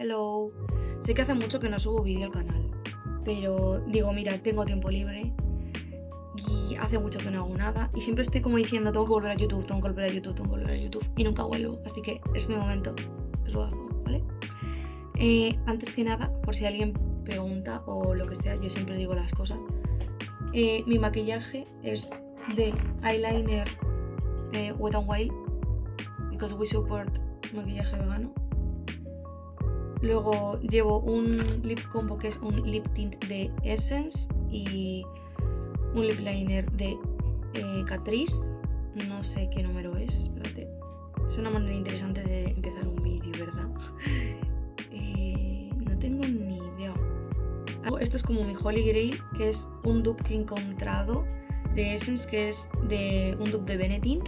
Hello. Sé que hace mucho que no subo vídeo al canal, pero digo, mira, tengo tiempo libre y hace mucho que no hago nada y siempre estoy como diciendo, tengo que volver a YouTube, tengo que volver a YouTube, tengo que volver a YouTube y nunca vuelvo, así que es mi momento, os lo hago, ¿vale? Antes que nada, por si alguien pregunta o lo que sea, yo siempre digo las cosas. Mi maquillaje es de eyeliner Wet n Wild, because we support maquillaje vegano. Luego llevo un lip combo que es un lip tint de Essence y un lip liner de Catrice. No sé qué número es, espérate. Es una manera interesante de empezar un vídeo, ¿verdad? No tengo ni idea. Esto es como mi Holy Grail, que es un dupe que he encontrado de Essence, que es de un dupe de Benetint,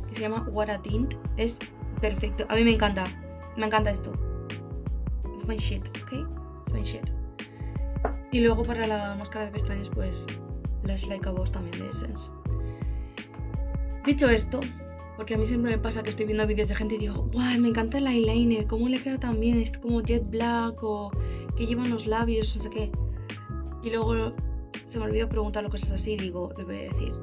que se llama What a Tint. Es perfecto, a mí me encanta esto. It's my shit, ¿ok? It's my shit. Y luego para la máscara de pestañas, pues las Like a Boss también de Essence. Dicho esto, porque a mí siempre me pasa que estoy viendo vídeos de gente y digo, ¡guau! Me encanta el eyeliner, ¿cómo le queda tan bien? Es como jet black o que llevan los labios, no sé qué. Y luego se me olvidó preguntar lo que es así y digo, le voy a decir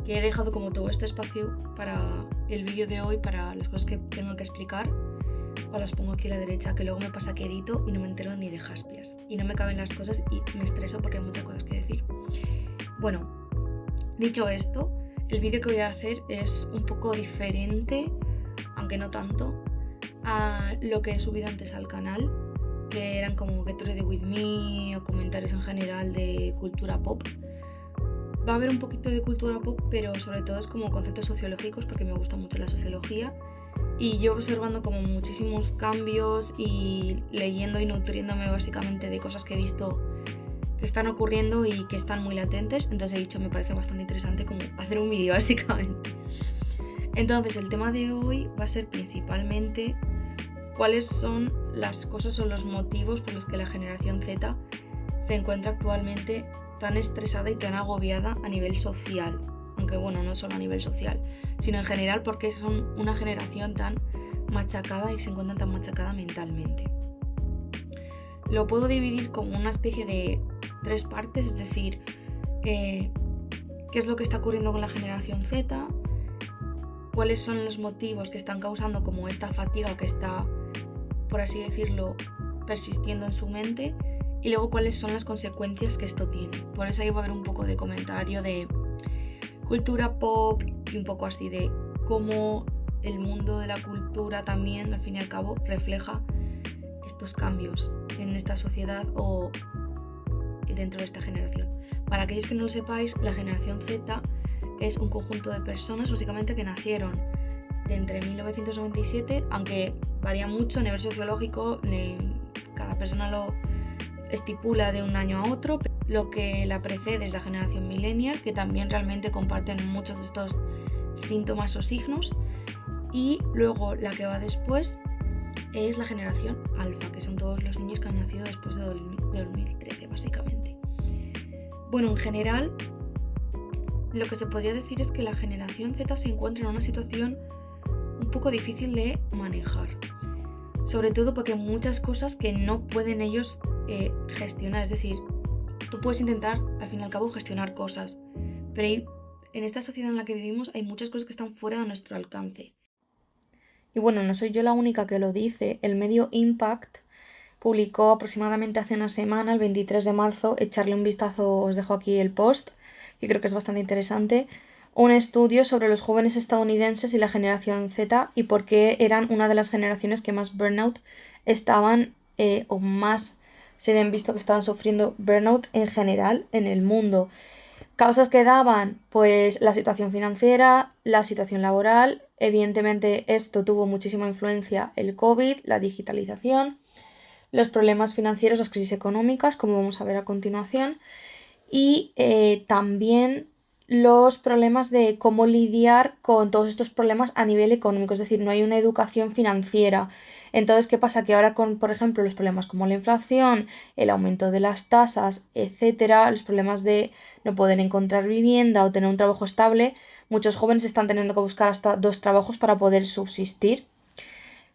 que he dejado como todo este espacio para el vídeo de hoy, para las cosas que tengo que explicar. O las pongo aquí a la derecha, que luego me pasa que edito y no me entero ni de jaspias. Y no me caben las cosas y me estreso porque hay muchas cosas que decir. Bueno, dicho esto, el vídeo que voy a hacer es un poco diferente, aunque no tanto, a lo que he subido antes al canal, que eran como Get Ready With Me o comentarios en general de cultura pop. Va a haber un poquito de cultura pop, pero sobre todo es como conceptos sociológicos porque me gusta mucho la sociología. Y yo observando como muchísimos cambios y leyendo y nutriéndome básicamente de cosas que he visto que están ocurriendo y que están muy latentes. Entonces he dicho, me parece bastante interesante como hacer un vídeo básicamente. Entonces el tema de hoy va a ser principalmente cuáles son las cosas o los motivos por los que la generación Z se encuentra actualmente tan estresada y tan agobiada a nivel social. Aunque bueno, no solo a nivel social, sino en general porque son una generación tan machacada y se encuentran tan machacada mentalmente. Lo puedo dividir como una especie de 3 partes, es decir, qué es lo que está ocurriendo con la generación Z, cuáles son los motivos que están causando como esta fatiga que está, por así decirlo, persistiendo en su mente, y luego cuáles son las consecuencias que esto tiene. Por eso ahí va a haber un poco de comentario de cultura pop y un poco así de cómo el mundo de la cultura también, al fin y al cabo, refleja estos cambios en esta sociedad o dentro de esta generación. Para aquellos que no lo sepáis, la generación Z es un conjunto de personas básicamente que nacieron de entre 1997, aunque varía mucho a nivel sociológico, cada persona lo estipula de un año a otro. Lo que la precede es la generación millennial, que también realmente comparten muchos de estos síntomas o signos. Y luego la que va después es la generación alfa, que son todos los niños que han nacido después de 2013, básicamente. Bueno, en general, lo que se podría decir es que la generación Z se encuentra en una situación un poco difícil de manejar. Sobre todo porque hay muchas cosas que no pueden ellos gestionar, es decir, tú puedes intentar, al fin y al cabo, gestionar cosas, pero en esta sociedad en la que vivimos hay muchas cosas que están fuera de nuestro alcance. Y bueno, no soy yo la única que lo dice. El medio Impact publicó aproximadamente hace una semana, el 23 de marzo, echarle un vistazo, os dejo aquí el post, que creo que es bastante interesante, un estudio sobre los jóvenes estadounidenses y la generación Z y por qué eran una de las generaciones que más burnout estaban o más se habían visto que estaban sufriendo burnout en general en el mundo. Causas que daban, pues la situación financiera, la situación laboral, evidentemente esto tuvo muchísima influencia el COVID, la digitalización, los problemas financieros, las crisis económicas, como vamos a ver a continuación, y también los problemas de cómo lidiar con todos estos problemas a nivel económico, es decir, no hay una educación financiera. Entonces, ¿qué pasa? Que ahora con, por ejemplo, los problemas como la inflación, el aumento de las tasas, etcétera, los problemas de no poder encontrar vivienda o tener un trabajo estable, muchos jóvenes están teniendo que buscar hasta 2 trabajos para poder subsistir.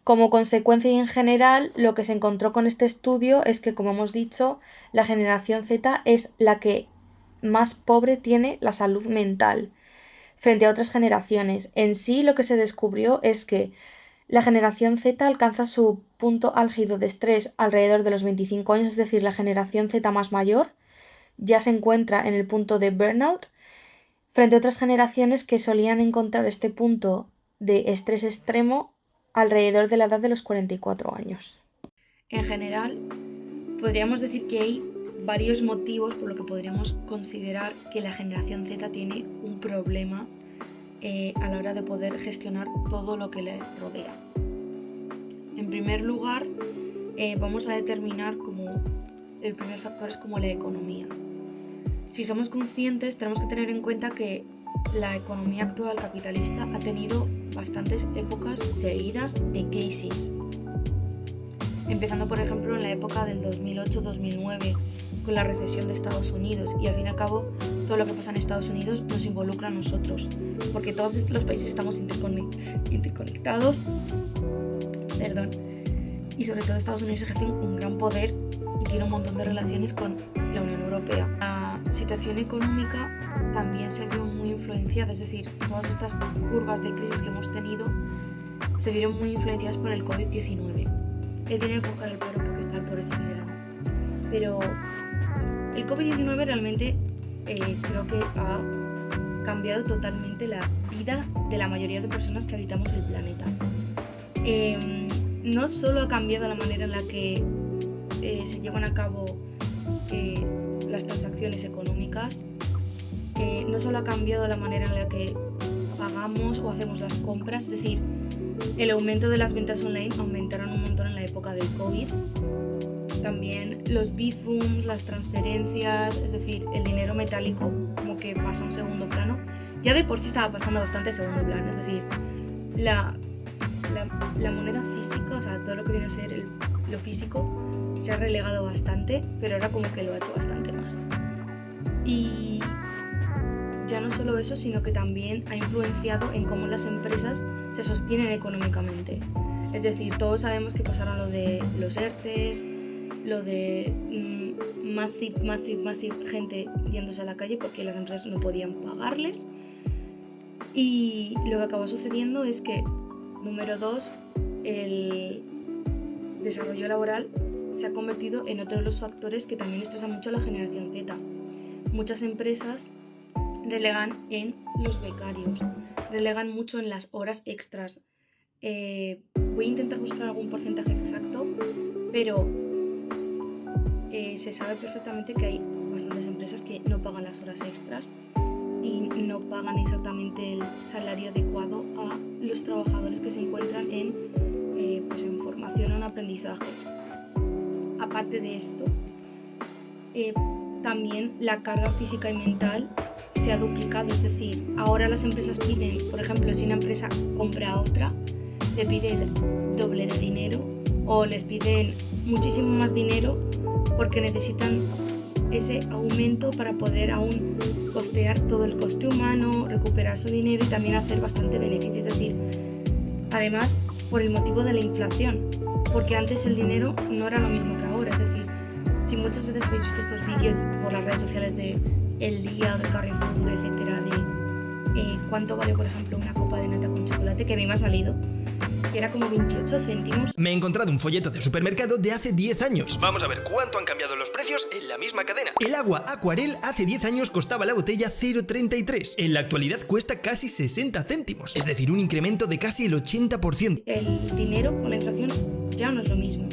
Como consecuencia y en general, lo que se encontró con este estudio es que, como hemos dicho, la generación Z es la que más pobre tiene la salud mental frente a otras generaciones. En sí, lo que se descubrió es que la generación Z alcanza su punto álgido de estrés alrededor de los 25 años, es decir, la generación Z más mayor ya se encuentra en el punto de burnout, frente a otras generaciones que solían encontrar este punto de estrés extremo alrededor de la edad de los 44 años. En general, podríamos decir que hay varios motivos por lo que podríamos considerar que la generación Z tiene un problema a la hora de poder gestionar todo lo que le rodea. En primer lugar, vamos a determinar como el primer factor es como la economía. Si somos conscientes, tenemos que tener en cuenta que la economía actual capitalista ha tenido bastantes épocas seguidas de crisis. Empezando, por ejemplo, en la época del 2008-2009, con la recesión de Estados Unidos. Y al fin y al cabo, todo lo que pasa en Estados Unidos nos involucra a nosotros, porque todos los países estamos interconectados. Y sobre todo Estados Unidos ejerce un gran poder y tiene un montón de relaciones con la Unión Europea. La situación económica también se vio muy influenciada, es decir, todas estas curvas de crisis que hemos tenido se vieron muy influenciadas por el COVID-19. He tenido que coger el paro porque está el pobrecito llorando. Pero el COVID-19 realmente creo que ha cambiado totalmente la vida de la mayoría de personas que habitamos el planeta. No solo ha cambiado la manera en la que se llevan a cabo las transacciones económicas, no solo ha cambiado la manera en la que pagamos o hacemos las compras, es decir, el aumento de las ventas online aumentaron un montón en la época del COVID. También los bizums, las transferencias, es decir, el dinero metálico como que pasa a un segundo plano. Ya de por sí estaba pasando bastante a segundo plano, es decir, la moneda física, o sea, todo lo que viene a ser lo físico, se ha relegado bastante, pero ahora como que lo ha hecho bastante más. Y ya no solo eso, sino que también ha influenciado en cómo las empresas se sostienen económicamente. Es decir, todos sabemos que pasaron lo de los ERTEs, lo de massive gente yéndose a la calle porque las empresas no podían pagarles. Y lo que acabó sucediendo es que, número 2, el desarrollo laboral se ha convertido en otro de los factores que también estresa mucho a la generación Z. Muchas empresas relegan en los becarios, relegan mucho en las horas extras. Voy a intentar buscar algún porcentaje exacto, pero se sabe perfectamente que hay bastantes empresas que no pagan las horas extras y no pagan exactamente el salario adecuado a los trabajadores que se encuentran en formación o en aprendizaje. Aparte de esto, también la carga física y mental se ha duplicado, es decir, ahora las empresas piden, por ejemplo, si una empresa compra a otra, le pide el doble de dinero o les piden muchísimo más dinero porque necesitan ese aumento para poder aún costear todo el coste humano, recuperar su dinero y también hacer bastante beneficio. Es decir, además, por el motivo de la inflación, porque antes el dinero no era lo mismo que ahora. Es decir, si muchas veces habéis visto estos vídeos por las redes sociales de El Día, del Carrefour, etcétera, de cuánto vale, por ejemplo, una copa de nata con chocolate, que a mí me ha salido, que era como 28 céntimos. Me he encontrado un folleto de supermercado de hace 10 años. Vamos a ver cuánto han cambiado los precios en la misma cadena. El agua Aquarel hace 10 años costaba la botella 0,33. En la actualidad cuesta casi 60 céntimos. Es decir, un incremento de casi el 80%. El dinero con la inflación ya no es lo mismo.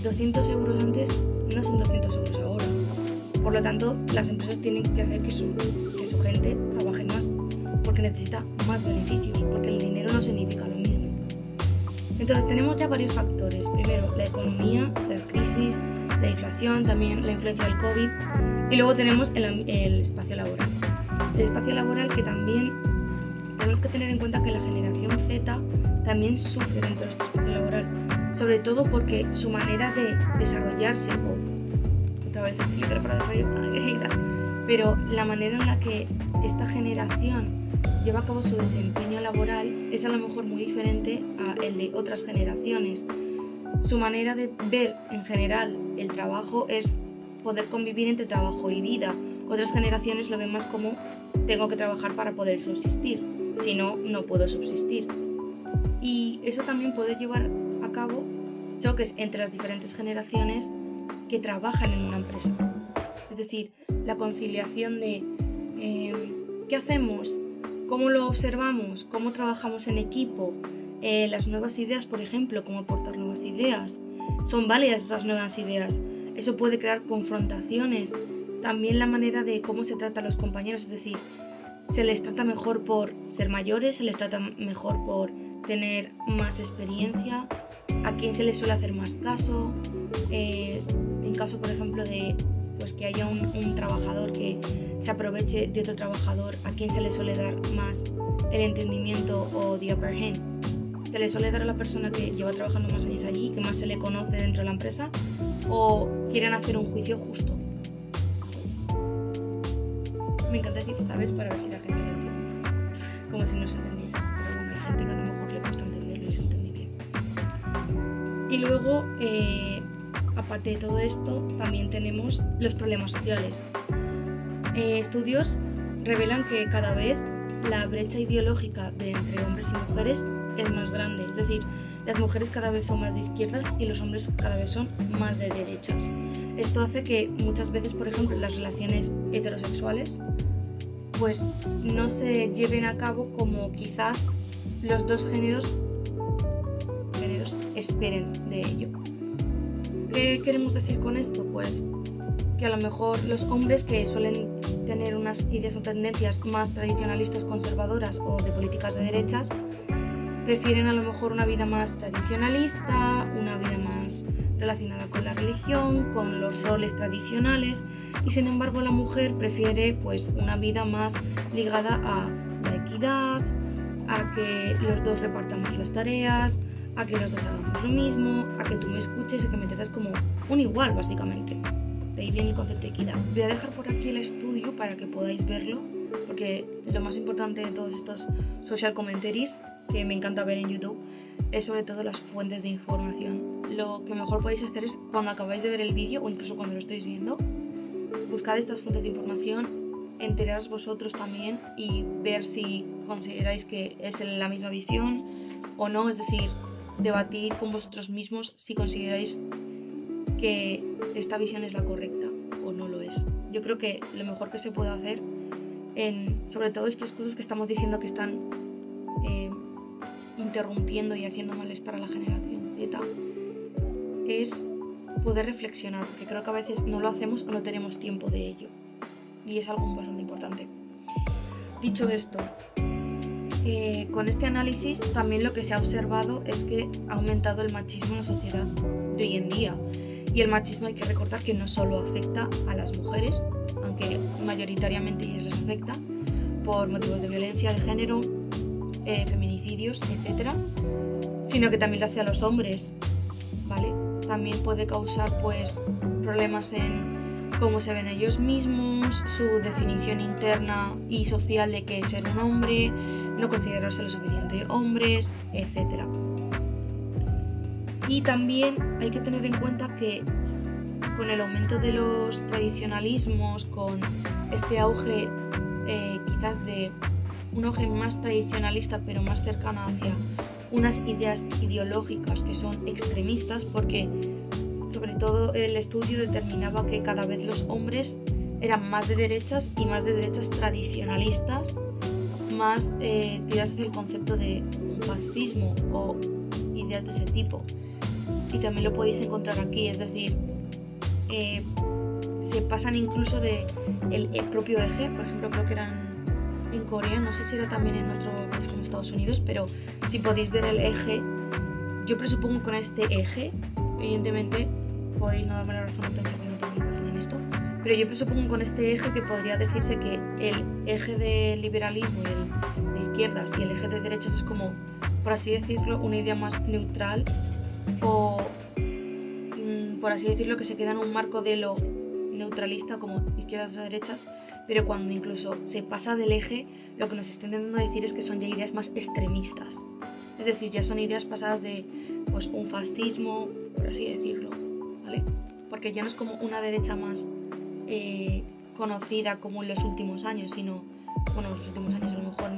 200 euros antes no son 200 euros ahora. Por lo tanto, las empresas tienen que hacer que su gente trabaje más porque necesita más beneficios, porque el dinero no significa lo mismo. Entonces tenemos ya varios factores. Primero, la economía, las crisis, la inflación, también la influencia del COVID. Y luego tenemos el espacio laboral. El espacio laboral que también tenemos que tener en cuenta que la generación Z también sufre dentro de este espacio laboral. Sobre todo porque su manera de desarrollarse, otra vez para desarrollar, pero la manera en la que esta generación lleva a cabo su desempeño laboral es a lo mejor muy diferente a el de otras generaciones. Su manera de ver en general el trabajo es poder convivir entre trabajo y vida. Otras generaciones lo ven más como tengo que trabajar para poder subsistir, si no, no puedo subsistir. Y eso también puede llevar a cabo choques entre las diferentes generaciones que trabajan en una empresa. Es decir, la conciliación de ¿qué hacemos? ¿Cómo lo observamos? ¿Cómo trabajamos en equipo? Las nuevas ideas, por ejemplo, cómo aportar nuevas ideas. ¿Son válidas esas nuevas ideas? Eso puede crear confrontaciones. También la manera de cómo se trata a los compañeros, es decir, se les trata mejor por ser mayores, se les trata mejor por tener más experiencia, a quién se les suele hacer más caso, en caso, por ejemplo, de pues, que haya un trabajador que se aproveche de otro trabajador, a quién se le suele dar más el entendimiento o the upper hand. Se le suele dar a la persona que lleva trabajando más años allí, que más se le conoce dentro de la empresa, o quieren hacer un juicio justo. ¿Sabes? Me encanta decir ¿sabes? Para ver si la gente lo entiende, como si no se entendiese, pero bueno, hay gente que a lo mejor le cuesta entenderlo y es entendible. Y luego, aparte de todo esto, también tenemos los problemas sociales. Estudios revelan que cada vez la brecha ideológica entre hombres y mujeres es más grande, es decir, las mujeres cada vez son más de izquierdas y los hombres cada vez son más de derechas. Esto hace que muchas veces, por ejemplo, las relaciones heterosexuales pues no se lleven a cabo como quizás los dos géneros esperen de ello. ¿Qué queremos decir con esto? Pues que a lo mejor los hombres que suelen tener unas ideas o tendencias más tradicionalistas, conservadoras o de políticas de derechas, prefieren a lo mejor una vida más tradicionalista, una vida más relacionada con la religión, con los roles tradicionales, y sin embargo la mujer prefiere pues una vida más ligada a la equidad, a que los dos repartamos las tareas, a que los dos hagamos lo mismo, a que tú me escuches y que me trates como un igual, básicamente. De ahí viene el concepto de equidad. Voy a dejar por aquí el estudio para que podáis verlo, porque lo más importante de todos estos social commentaries que me encanta ver en YouTube es sobre todo las fuentes de información. Lo que mejor podéis hacer es cuando acabáis de ver el vídeo o incluso cuando lo estáis viendo, buscad estas fuentes de información, enteraros vosotros también y ver si consideráis que es la misma visión o no, es decir, debatir con vosotros mismos si consideráis que esta visión es la correcta o no lo es. Yo creo que lo mejor que se puede hacer sobre todo estas cosas que estamos diciendo que están interrumpiendo y haciendo malestar a la generación Z es poder reflexionar, porque creo que a veces no lo hacemos o no tenemos tiempo de ello y es algo bastante importante. Dicho esto, con este análisis también lo que se ha observado es que ha aumentado el machismo en la sociedad de hoy en día, y el machismo hay que recordar que no solo afecta a las mujeres, aunque mayoritariamente ellas les afecta por motivos de violencia de género, feminicidios, etc., sino que también lo hace a los hombres, ¿vale? También puede causar pues problemas en cómo se ven ellos mismos, su definición interna y social de qué es ser un hombre, no considerarse lo suficiente hombres, etc. Y también hay que tener en cuenta que con el aumento de los tradicionalismos, con este auge quizás de un auge más tradicionalista pero más cercano hacia unas ideas ideológicas que son extremistas, porque sobre todo el estudio determinaba que cada vez los hombres eran más de derechas y más de derechas tradicionalistas, más tiradas hacia el concepto de un fascismo o ideas de ese tipo. Y también lo podéis encontrar aquí, es decir, se pasan incluso de el propio eje, por ejemplo creo que eran en Corea, no sé si era también en otro país como Estados Unidos, pero si podéis ver el eje, yo presupongo con este eje, evidentemente podéis no darme la razón o pensar que no tengo la razón en esto, pero yo presupongo con este eje que podría decirse que el eje de liberalismo y el de izquierdas y el eje de derechas es como, por así decirlo, una idea más neutral o, por así decirlo, que se queda en un marco de lo neutralista como izquierdas o derechas, pero cuando incluso se pasa del eje, lo que nos está intentando decir es que son ya ideas más extremistas. Es decir, ya son ideas pasadas de pues un fascismo, por así decirlo, ¿vale? Porque ya no es como una derecha más conocida como en los últimos años, sino, bueno, en los últimos años a lo mejor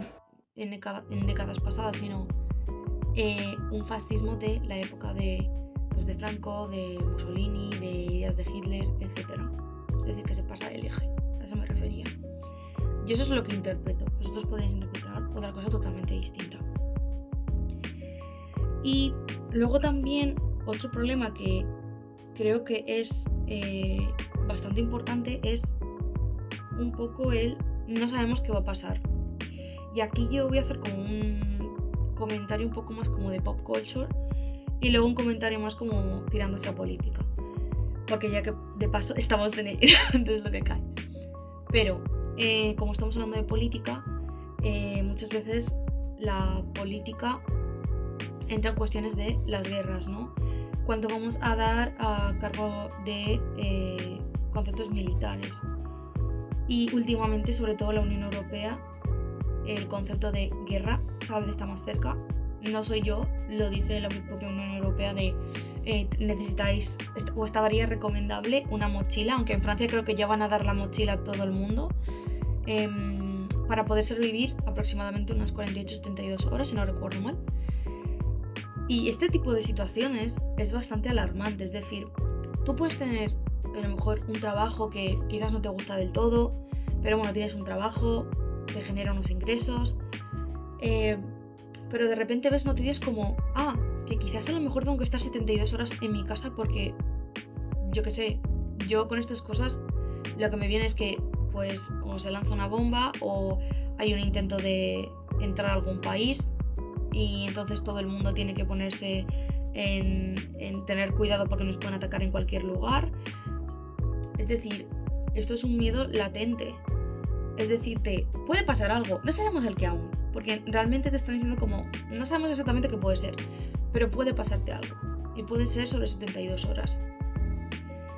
en décadas pasadas, sino un fascismo de la época de Franco, de Mussolini, de ideas de Hitler, etc. Es decir, que se pasa del eje, a eso me refería. Y eso es lo que interpreto. Vosotros podréis interpretar otra cosa totalmente distinta. Y luego también otro problema que creo que es bastante importante es un poco el no sabemos qué va a pasar. Y aquí yo voy a hacer como un comentario un poco más como de pop culture y luego un comentario más como tirando hacia política. Porque ya que de paso estamos en ello, entonces lo que cae. Pero como estamos hablando de política, muchas veces la política entra en cuestiones de las guerras, ¿no? Cuánto vamos a dar a cargo de conceptos militares. Y últimamente, sobre todo la Unión Europea, el concepto de guerra cada vez está más cerca. No soy yo, lo dice la propia Unión Europea de necesitáis, o estaría recomendable una mochila, aunque en Francia creo que ya van a dar la mochila a todo el mundo, para poder sobrevivir aproximadamente unas 48-72 horas, si no recuerdo mal. Y este tipo de situaciones es bastante alarmante, es decir, tú puedes tener a lo mejor un trabajo que quizás no te gusta del todo, pero bueno, tienes un trabajo, te genera unos ingresos, pero de repente ves noticias como, que quizás a lo mejor tengo que estar 72 horas en mi casa porque, yo qué sé, yo con estas cosas lo que me viene es que pues o se lanza una bomba o hay un intento de entrar a algún país y entonces todo el mundo tiene que ponerse en tener cuidado porque nos pueden atacar en cualquier lugar. Es decir, esto es un miedo latente. Es decir, te puede pasar algo, no sabemos el qué aún, porque realmente te están diciendo como, no sabemos exactamente qué puede ser, pero puede pasarte algo, y puede ser sobre 72 horas.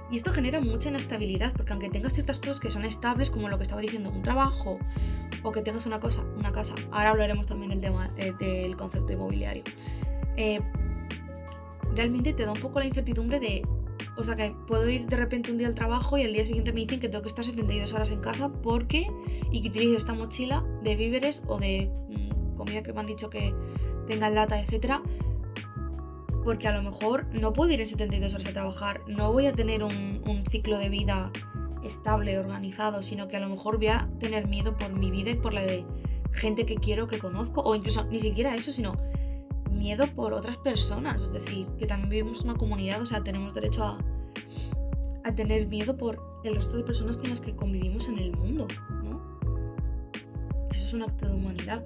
Y esto genera mucha inestabilidad, porque aunque tengas ciertas cosas que son estables, como lo que estaba diciendo, un trabajo, o que tengas una casa, ahora hablaremos también del tema del concepto inmobiliario, realmente te da un poco la incertidumbre de, o sea que puedo ir de repente un día al trabajo y al día siguiente me dicen que tengo que estar 72 horas en casa porque, y que utilice esta mochila de víveres o de comida que me han dicho que tenga en lata, etcétera, porque a lo mejor no puedo ir en 72 horas a trabajar, no voy a tener un ciclo de vida estable, organizado, sino que a lo mejor voy a tener miedo por mi vida y por la de gente que quiero, que conozco, o incluso ni siquiera eso, sino miedo por otras personas, es decir, que también vivimos en una comunidad, o sea, tenemos derecho a tener miedo por el resto de personas con las que convivimos en el mundo, ¿no? Eso es un acto de humanidad.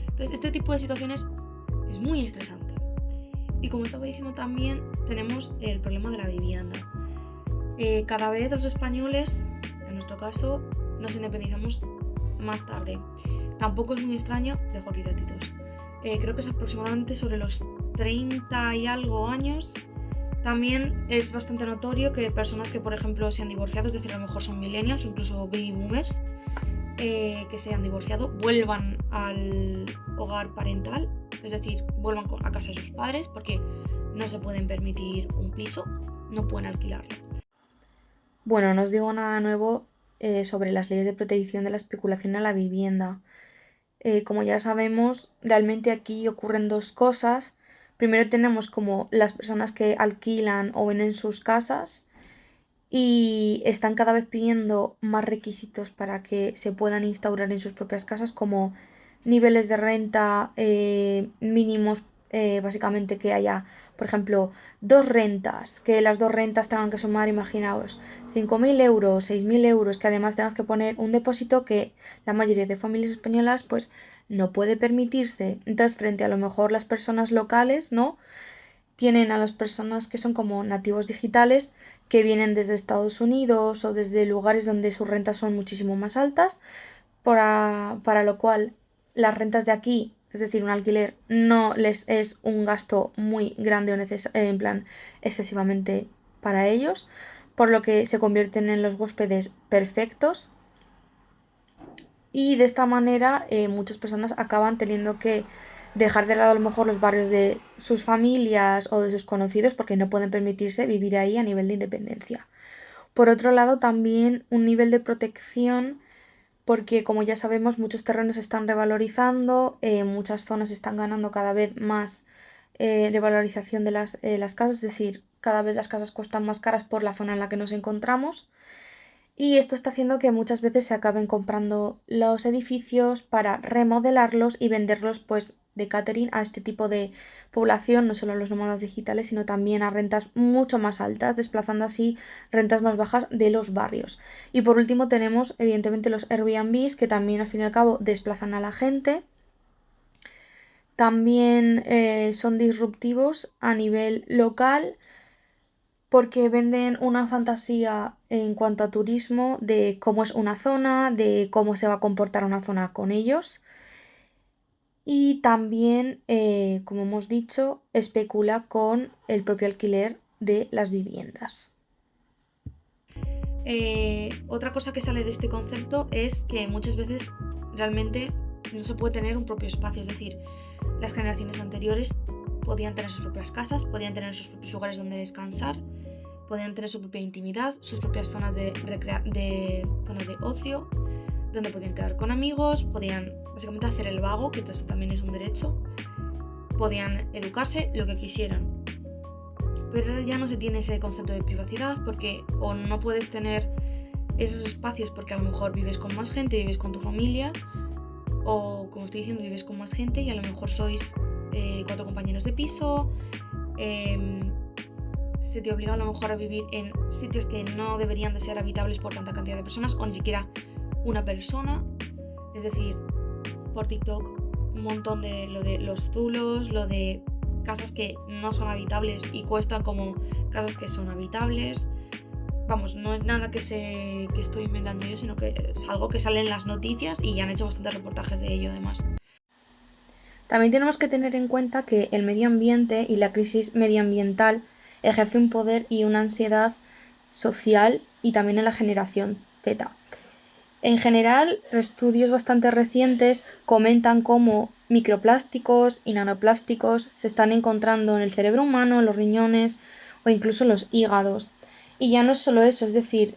Entonces, este tipo de situaciones es muy estresante. Y como estaba diciendo también, tenemos el problema de la vivienda. Cada vez los españoles, en nuestro caso, nos independizamos más tarde. Tampoco es muy extraño, dejo aquí datitos. Creo que es aproximadamente sobre los 30 y algo años. También es bastante notorio que personas que, por ejemplo, se han divorciado, es decir, a lo mejor son millennials o incluso baby boomers, que se han divorciado, vuelvan al hogar parental, es decir, vuelvan a casa de sus padres porque no se pueden permitir un piso, no pueden alquilarlo. Bueno, no os digo nada nuevo sobre las leyes de protección de la especulación a la vivienda. Como ya sabemos, realmente aquí ocurren dos cosas. Primero tenemos como las personas que alquilan o venden sus casas y están cada vez pidiendo más requisitos para que se puedan instaurar en sus propias casas, como niveles de renta mínimos, básicamente que haya, por ejemplo, 2 rentas, que las 2 rentas tengan que sumar, imaginaos, 5.000 euros, 6.000 euros, que además tengas que poner un depósito que la mayoría de familias españolas pues no puede permitirse. Entonces, frente a lo mejor las personas locales, ¿no? Tienen a las personas que son como nativos digitales, que vienen desde Estados Unidos o desde lugares donde sus rentas son muchísimo más altas, para lo cual las rentas de aquí, es decir, un alquiler, no les es un gasto muy grande o en plan excesivamente para ellos, por lo que se convierten en los huéspedes perfectos y de esta manera muchas personas acaban teniendo que dejar de lado a lo mejor los barrios de sus familias o de sus conocidos porque no pueden permitirse vivir ahí a nivel de independencia. Por otro lado, también un nivel de protección porque como ya sabemos muchos terrenos se están revalorizando, muchas zonas están ganando cada vez más revalorización de las casas, es decir, cada vez las casas cuestan más caras por la zona en la que nos encontramos y esto está haciendo que muchas veces se acaben comprando los edificios para remodelarlos y venderlos pues de catering a este tipo de población, no solo a los nómadas digitales, sino también a rentas mucho más altas, desplazando así rentas más bajas de los barrios. Y por último tenemos evidentemente los Airbnbs que también al fin y al cabo desplazan a la gente. También son disruptivos a nivel local porque venden una fantasía en cuanto a turismo de cómo es una zona, de cómo se va a comportar una zona con ellos y también, como hemos dicho, especula con el propio alquiler de las viviendas. Otra cosa que sale de este concepto es que muchas veces realmente no se puede tener un propio espacio, es decir, las generaciones anteriores podían tener sus propias casas, podían tener sus propios lugares donde descansar, podían tener su propia intimidad, sus propias zonas zonas de ocio, donde podían quedar con amigos, podían básicamente hacer el vago, que eso también es un derecho, podían educarse lo que quisieran. Pero ya no se tiene ese concepto de privacidad porque o no puedes tener esos espacios porque a lo mejor vives con más gente, vives con tu familia, o como estoy diciendo, vives con más gente y a lo mejor sois 4 compañeros de piso, se te obliga a lo mejor a vivir en sitios que no deberían de ser habitables por tanta cantidad de personas o ni siquiera una persona, es decir, por TikTok un montón de lo de los zulos, lo de casas que no son habitables y cuestan como casas que son habitables. Vamos, no es nada que estoy inventando yo, sino que es algo que sale en las noticias y ya han hecho bastantes reportajes de ello además. También tenemos que tener en cuenta que el medio ambiente y la crisis medioambiental ejerce un poder y una ansiedad social y también en la generación Z. En general, estudios bastante recientes comentan cómo microplásticos y nanoplásticos se están encontrando en el cerebro humano, en los riñones o incluso en los hígados. Y ya no es solo eso, es decir,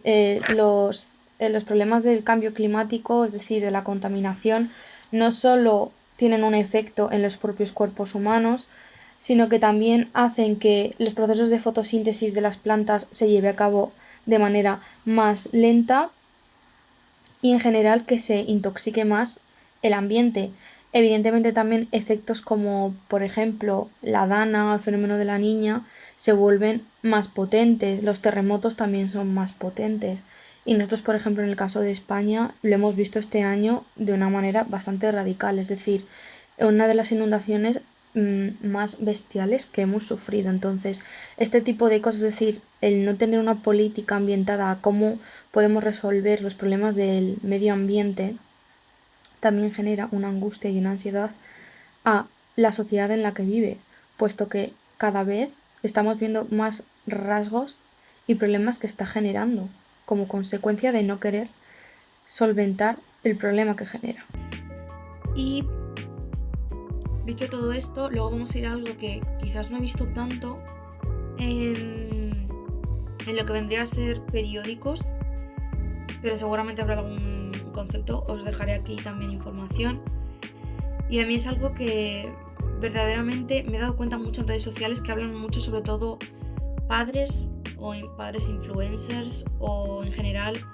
los problemas del cambio climático, es decir, de la contaminación, no solo tienen un efecto en los propios cuerpos humanos, sino que también hacen que los procesos de fotosíntesis de las plantas se lleve a cabo de manera más lenta y en general que se intoxique más el ambiente. Evidentemente también efectos como por ejemplo la dana o el fenómeno de la niña se vuelven más potentes, los terremotos también son más potentes y nosotros por ejemplo en el caso de España lo hemos visto este año de una manera bastante radical, es decir, una de las inundaciones más bestiales que hemos sufrido. Entonces, este tipo de cosas, es decir, el no tener una política ambientada a cómo podemos resolver los problemas del medio ambiente, también genera una angustia y una ansiedad a la sociedad en la que vive, puesto que cada vez estamos viendo más rasgos y problemas que está generando como consecuencia de no querer solventar el problema que genera. Y dicho todo esto, luego vamos a ir a algo que quizás no he visto tanto en lo que vendría a ser periódicos, pero seguramente habrá algún concepto. Os dejaré aquí también información. Y a mí es algo que verdaderamente me he dado cuenta mucho en redes sociales que hablan mucho sobre todo padres o padres influencers o en general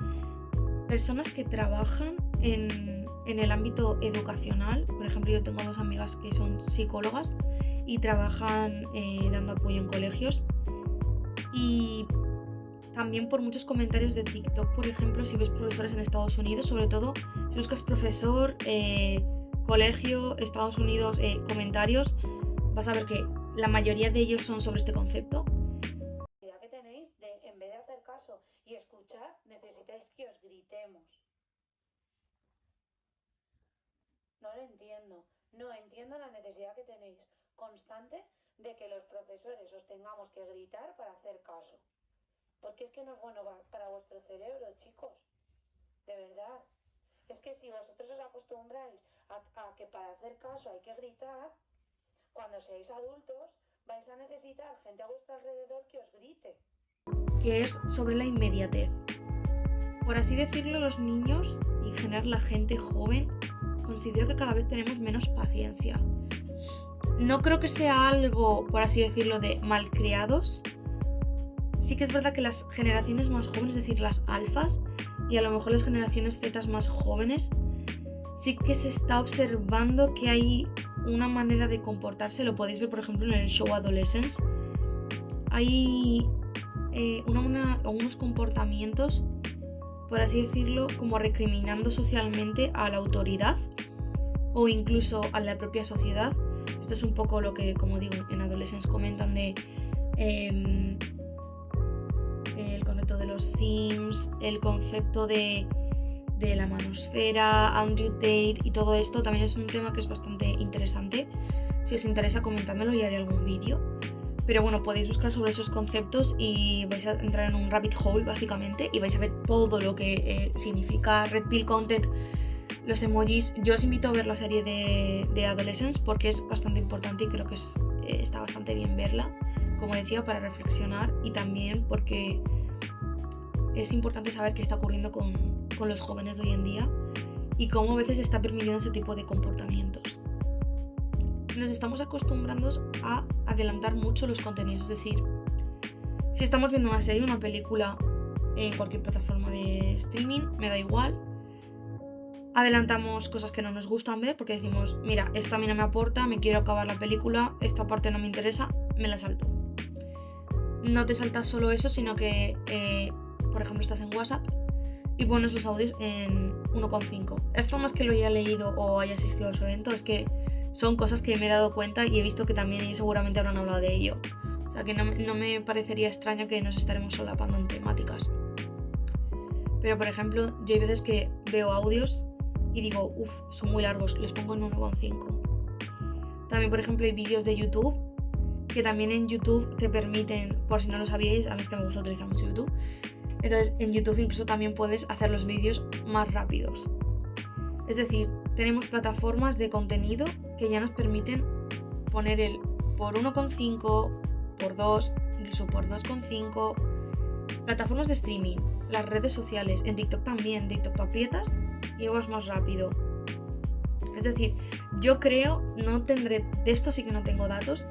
personas que trabajan en el ámbito educacional. Por ejemplo, yo tengo 2 amigas que son psicólogas y trabajan dando apoyo en colegios y también por muchos comentarios de TikTok, por ejemplo, si ves profesores en Estados Unidos, sobre todo si buscas profesor, colegio, Estados Unidos, comentarios, vas a ver que la mayoría de ellos son sobre este concepto. La que tenéis de, en vez de hacer caso y escuchar, necesitáis que os gritemos. No lo entiendo. No entiendo la necesidad que tenéis constante de que los profesores os tengamos que gritar para hacer caso. porque es que no es bueno para vuestro cerebro, chicos. De verdad. Es que si vosotros os acostumbráis a que para hacer caso hay que gritar, cuando seáis adultos vais a necesitar gente a vuestro alrededor que os grite. Que es sobre la inmediatez. Por así decirlo, los niños y en general la gente joven, considero que cada vez tenemos menos paciencia. No creo que sea algo, por así decirlo, de malcriados. Sí que es verdad que las generaciones más jóvenes, es decir, las alfas, y a lo mejor las generaciones Z más jóvenes, sí que se está observando que hay una manera de comportarse. Lo podéis ver, por ejemplo, en el show Adolescence. Hay unos comportamientos, por así decirlo, como recriminando socialmente a la autoridad o incluso a la propia sociedad. Esto es un poco lo que, como digo, en Adolescence comentan de el concepto de los Sims, el concepto de la manosfera, Andrew Tate y todo esto. También es un tema que es bastante interesante. Si os interesa, comentádmelo y haré algún vídeo. Pero bueno, podéis buscar sobre esos conceptos y vais a entrar en un rabbit hole básicamente y vais a ver todo lo que significa Red Pill Content, los emojis. Yo os invito a ver la serie de Adolescence porque es bastante importante y creo que está bastante bien verla, como decía, para reflexionar, y también porque es importante saber qué está ocurriendo con los jóvenes de hoy en día y cómo a veces se está permitiendo ese tipo de comportamientos. Nos estamos acostumbrando a adelantar mucho los contenidos, es decir, si estamos viendo una serie o una película en cualquier plataforma de streaming, me da igual, adelantamos cosas que no nos gustan ver porque decimos, mira, esto a mí no me aporta, me quiero acabar la película, esta parte no me interesa, me la salto. No te saltas solo eso, sino que, por ejemplo, estás en WhatsApp y pones los audios en 1,5. Esto más que lo haya leído o haya asistido a su evento, es que son cosas que me he dado cuenta y he visto que también ellos seguramente habrán hablado de ello. O sea que no me parecería extraño que nos estaremos solapando en temáticas. Pero por ejemplo, yo hay veces que veo audios y digo, son muy largos, los pongo en 1,5. También por ejemplo hay vídeos de YouTube, que también en YouTube te permiten, por si no lo sabíais, a mí es que me gusta utilizar mucho YouTube, entonces en YouTube incluso también puedes hacer los vídeos más rápidos. Es decir, tenemos plataformas de contenido que ya nos permiten poner el por 1,5, por 2, incluso por 2,5. Plataformas de streaming, las redes sociales, en TikTok también. TikTok tú aprietas y vas más rápido. Es decir, yo creo, no tendré, de esto sí que no tengo datos,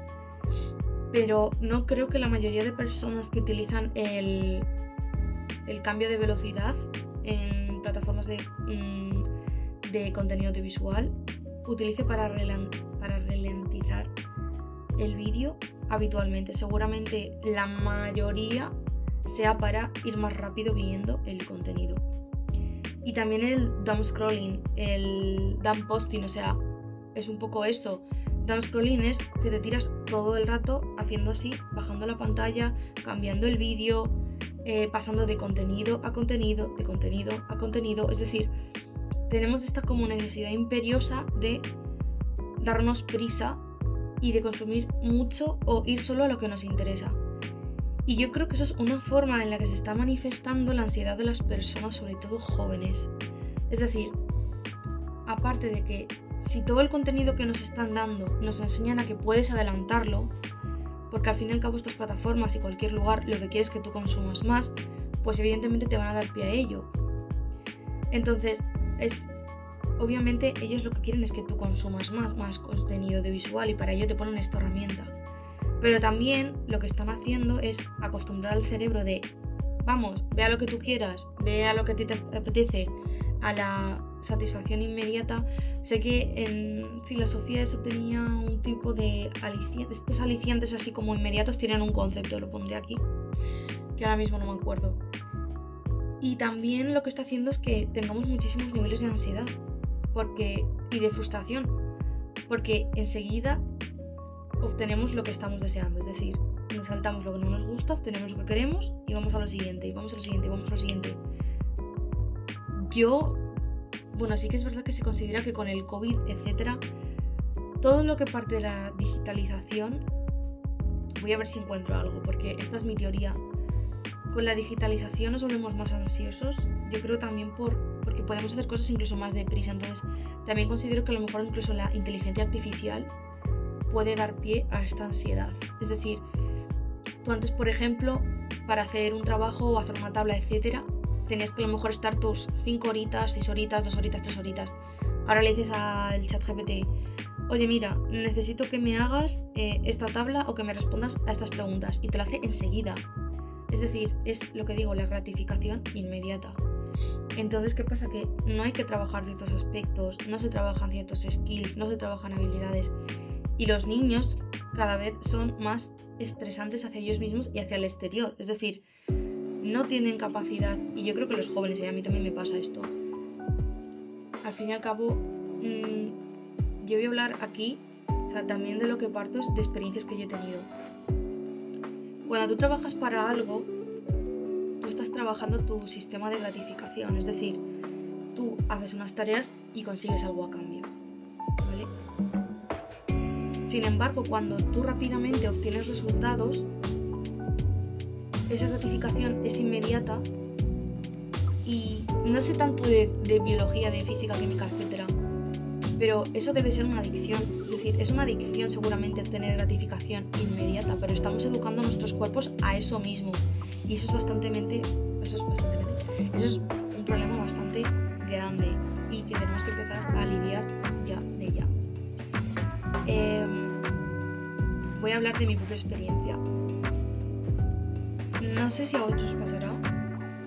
pero no creo que la mayoría de personas que utilizan el cambio de velocidad en plataformas de contenido audiovisual utilice para ralentizar el vídeo habitualmente. Seguramente la mayoría sea para ir más rápido viendo el contenido. Y también el dumb scrolling, el dumb posting, o sea, es un poco eso. Dumb scrolling es que te tiras todo el rato haciendo así, bajando la pantalla, cambiando el vídeo, pasando de contenido a contenido, de contenido a contenido. Es decir, tenemos esta como necesidad imperiosa de darnos prisa y de consumir mucho o ir solo a lo que nos interesa. Y yo creo que eso es una forma en la que se está manifestando la ansiedad de las personas, sobre todo jóvenes. Es decir, aparte de que si todo el contenido que nos están dando nos enseñan a que puedes adelantarlo, porque al fin y al cabo estas plataformas y cualquier lugar lo que quieres es que tú consumas más, pues evidentemente te van a dar pie a ello. Entonces, obviamente ellos lo que quieren es que tú consumas más contenido audiovisual y para ello te ponen esta herramienta. Pero también lo que están haciendo es acostumbrar al cerebro de, vamos, ve a lo que tú quieras, ve a lo que a ti te apetece, a la satisfacción inmediata. Sé que en filosofía eso tenía un tipo de alicientes, estos alicientes así como inmediatos tienen un concepto, lo pondré aquí, que ahora mismo no me acuerdo. Y también lo que está haciendo es que tengamos muchísimos niveles de ansiedad y de frustración, porque enseguida obtenemos lo que estamos deseando, es decir, nos saltamos lo que no nos gusta, obtenemos lo que queremos y vamos a lo siguiente, y vamos a lo siguiente, y vamos a lo siguiente. Bueno, sí que es verdad que se considera que con el COVID, etcétera, todo lo que parte de la digitalización, voy a ver si encuentro algo, porque esta es mi teoría, con la digitalización nos volvemos más ansiosos, yo creo también porque podemos hacer cosas incluso más deprisa. Entonces también considero que a lo mejor incluso la inteligencia artificial puede dar pie a esta ansiedad. Es decir, tú antes, por ejemplo, para hacer un trabajo o hacer una tabla, etcétera, tenías que a lo mejor estar tus 5 horitas, 6 horitas, 2 horitas, 3 horitas. Ahora le dices al chat GPT, oye mira, necesito que me hagas esta tabla o que me respondas a estas preguntas, y te lo hace enseguida. Es decir, es lo que digo, la gratificación inmediata. Entonces, ¿qué pasa? Que no hay que trabajar ciertos aspectos, no se trabajan ciertos skills, no se trabajan habilidades, y los niños cada vez son más estresantes hacia ellos mismos y hacia el exterior. Es decir, no tienen capacidad, y yo creo que los jóvenes, y a mí también me pasa esto, al fin y al cabo, yo voy a hablar aquí, o sea, también de lo que parto es de experiencias que yo he tenido. Cuando tú trabajas para algo, tú estás trabajando tu sistema de gratificación, es decir, tú haces unas tareas y consigues algo a cambio, ¿vale? Sin embargo, cuando tú rápidamente obtienes resultados, esa gratificación es inmediata, y no sé tanto de biología, de física, química, etcétera, pero eso debe ser una adicción. Es decir, es una adicción seguramente obtener gratificación inmediata, pero estamos educando a nuestros cuerpos a eso mismo, y eso es un problema bastante grande y que tenemos que empezar a lidiar ya. Voy a hablar de mi propia experiencia. No sé si a vosotros os pasará,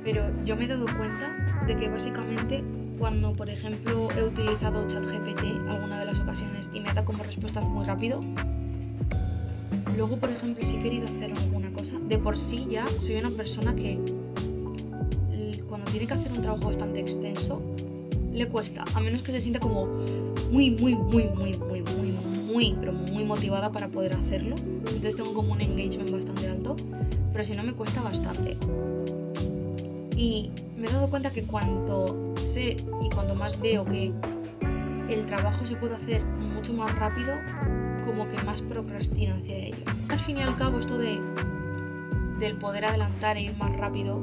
pero yo me he dado cuenta de que básicamente cuando, por ejemplo, he utilizado ChatGPT alguna de las ocasiones y me da como respuestas muy rápido, luego, por ejemplo, si he querido hacer alguna cosa, de por sí ya soy una persona que cuando tiene que hacer un trabajo bastante extenso, le cuesta, a menos que se sienta como muy, pero muy motivada para poder hacerlo. Entonces tengo como un engagement bastante alto, pero si no me cuesta bastante. Y me he dado cuenta que cuanto sé y cuanto más veo que el trabajo se puede hacer mucho más rápido, como que más procrastino hacia ello. Al fin y al cabo, esto del poder adelantar e ir más rápido,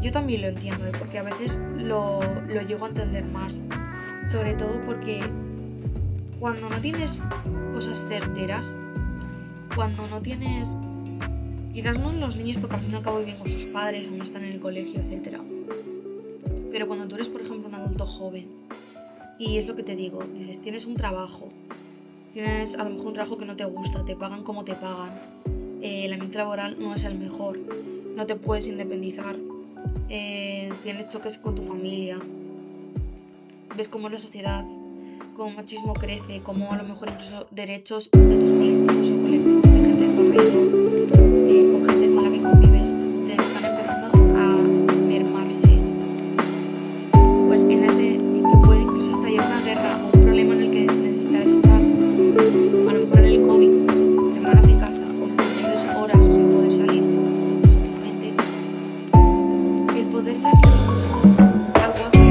yo también lo entiendo, porque a veces lo llego a entender más, sobre todo porque cuando no tienes cosas certeras, cuando no tienes, quizás no los niños porque al fin y al cabo viven con sus padres, aún están en el colegio, etc. Pero cuando tú eres, por ejemplo, un adulto joven, y es lo que te digo, dices, tienes un trabajo, tienes a lo mejor un trabajo que no te gusta, te pagan como te pagan, el ambiente laboral no es el mejor, no te puedes independizar, tienes choques con tu familia, ves cómo la sociedad, cómo el machismo crece, cómo a lo mejor incluso derechos de tus colectivos o colectivos de gente de tu alrededor, o gente con la que convives, te están empezando a mermarse. Pues en ese, que puede incluso estallar una guerra o un problema en el que necesitarás estar, a lo mejor en el COVID, semanas en casa o 72 horas sin poder salir, absolutamente, el poder darle a lo mejor al WhatsApp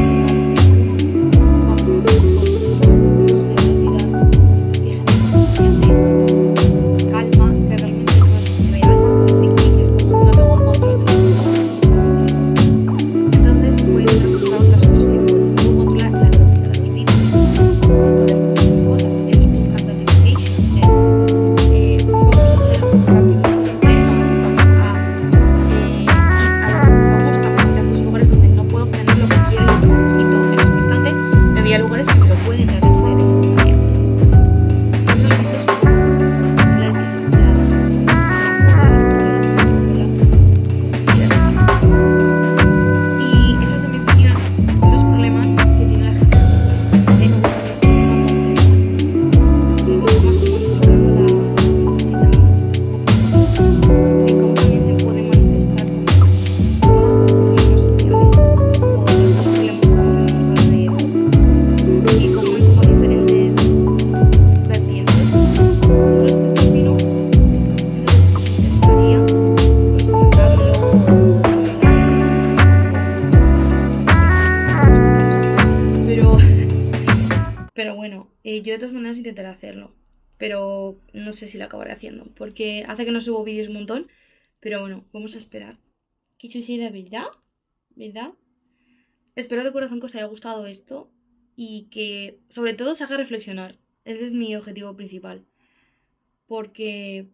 yo de todas maneras intentaré hacerlo, pero no sé si lo acabaré haciendo, porque hace que no subo vídeos un montón, pero bueno, vamos a esperar. ¿Qué sucede, verdad? ¿Verdad? Espero de corazón que os haya gustado esto y que sobre todo os haga reflexionar. Ese es mi objetivo principal. Porque,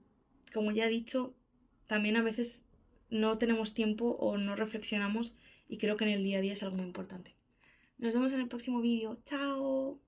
como ya he dicho, también a veces no tenemos tiempo o no reflexionamos y creo que en el día a día es algo muy importante. Nos vemos en el próximo vídeo. ¡Chao!